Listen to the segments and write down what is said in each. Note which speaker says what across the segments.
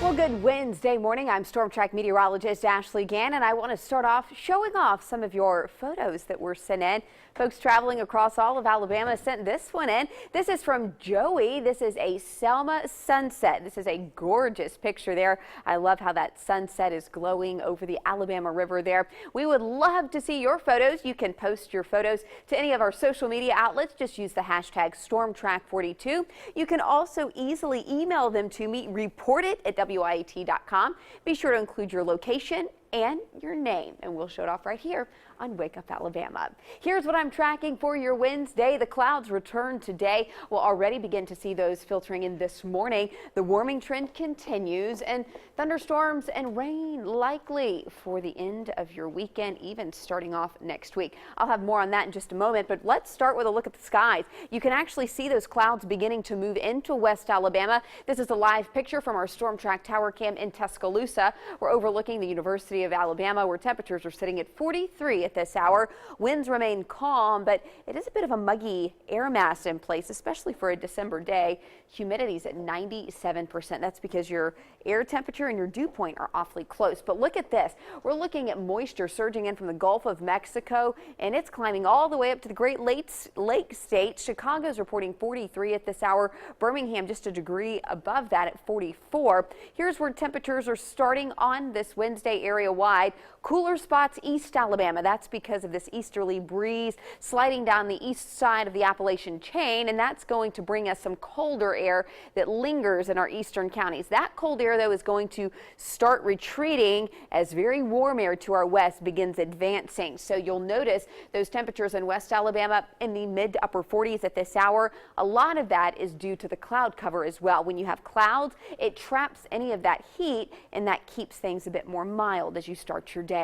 Speaker 1: Well, good Wednesday morning. I'm Storm Track meteorologist Ashley Gann, and I want to start off showing off some of your photos that were sent in. Folks traveling across all of Alabama sent this one in. This is from Joey. This is a Selma sunset. This is a gorgeous picture there. I love how that sunset is glowing over the Alabama River there. We would love to see your photos. You can post your photos to any of our social media outlets. Just use the hashtag StormTrack42. You can also easily email them to me, reportit@WIAT.com. Be sure to include your location and your name, and we'll show it off right here on Wake Up Alabama. Here's what I'm tracking for your Wednesday. The clouds return today. We'll already begin to see those filtering in this morning. The warming trend continues, and thunderstorms and rain likely for the end of your weekend, even starting off next week. I'll have more on that in just a moment, but let's start with a look at the skies. You can actually see those clouds beginning to move into West Alabama. This is a live picture from our Storm Track Tower Cam in Tuscaloosa. We're overlooking the University of Alabama, where temperatures are sitting at 43 at this hour. Winds remain calm, but it is a bit of a muggy air mass in place, especially for a December day. Humidity's at 97%. That's because your air temperature and your dew point are awfully close. But look at this. We're looking at moisture surging in from the Gulf of Mexico, and it's climbing all the way up to the Great Lakes states. Chicago's reporting 43 at this hour. Birmingham just a degree above that at 44. Here's where temperatures are starting on this Wednesday area-wide. Cooler spots east Alabama. That's because of this easterly breeze sliding down the east side of the Appalachian chain, and that's going to bring us some colder air that lingers in our eastern counties. That cold air, though, is going to start retreating as very warm air to our west begins advancing. So you'll notice those temperatures in West Alabama in the mid to upper 40s at this hour. A lot of that is due to the cloud cover as well. When you have clouds, it traps any of that heat, and that keeps things a bit more mild as you start your day.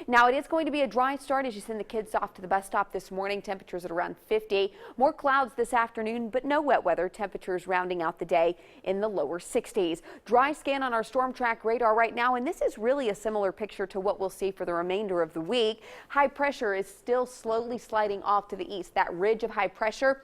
Speaker 1: Now, it is going to be a dry start as you send the kids off to the bus stop this morning. Temperatures at around 50. More clouds this afternoon, but no wet weather. Temperatures rounding out the day in the lower 60s. Dry scan on our Storm Track radar right now, and this is really a similar picture to what we'll see for the remainder of the week. High pressure is still slowly sliding off to the east. That ridge of high pressure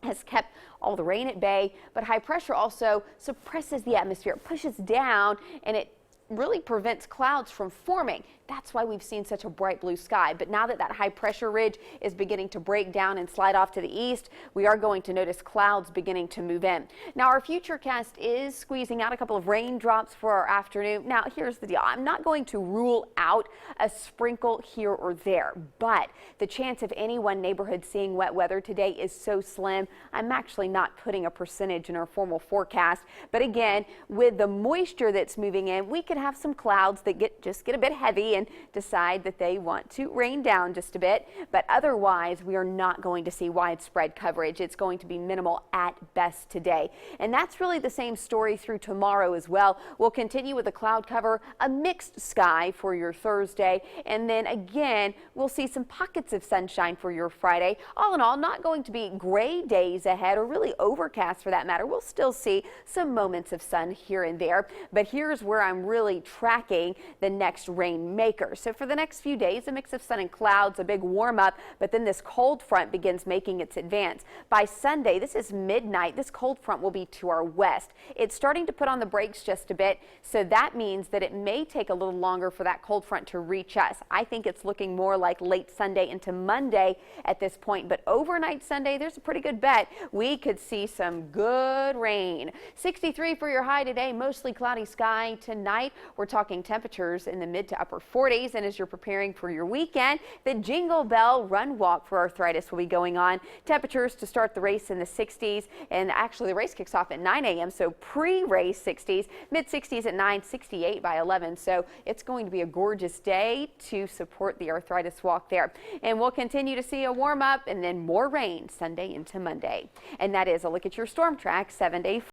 Speaker 1: has kept all the rain at bay, but high pressure also suppresses the atmosphere. It pushes down, and it really prevents clouds from forming. That's why we've seen such a bright blue sky. But now that that high pressure ridge is beginning to break down and slide off to the east, we are going to notice clouds beginning to move in. Now, our futurecast is squeezing out a couple of raindrops for our afternoon. Now, here's the deal. I'm not going to rule out a sprinkle here or there, but the chance of any one neighborhood seeing wet weather today is so slim. I'm actually not putting a percentage in our formal forecast. But again, with the moisture that's moving in, we could have some clouds that just get a bit heavy and decide that they want to rain down just a bit. But otherwise, we are not going to see widespread coverage. It's going to be minimal at best today. And that's really the same story through tomorrow as well. We'll continue with the cloud cover, a mixed sky for your Thursday. And then again, we'll see some pockets of sunshine for your Friday. All in all, not going to be gray days ahead, or really overcast for that matter. We'll still see some moments of sun here and there. But here's where I'm really tracking the next rainmaker. So for the next few days, a mix of sun and clouds, a big warm up, but then this cold front begins making its advance. By Sunday, this is midnight, this cold front will be to our west. It's starting to put on the brakes just a bit, so that means that it may take a little longer for that cold front to reach us. I think it's looking more like late Sunday into Monday at this point, but overnight Sunday, there's a pretty good bet we could see some good rain. 63 for your high today, mostly cloudy sky tonight. We're talking temperatures in the mid to upper 40s, and as you're preparing for your weekend, the Jingle Bell Run Walk for Arthritis will be going on. Temperatures to start the race in the 60s, and actually the race kicks off at 9 a.m., so pre-race 60s, mid-60s at 9, 68 by 11. So it's going to be a gorgeous day to support the arthritis walk there. And we'll continue to see a warm up and then more rain Sunday into Monday. And that is a look at your Storm Track 7-day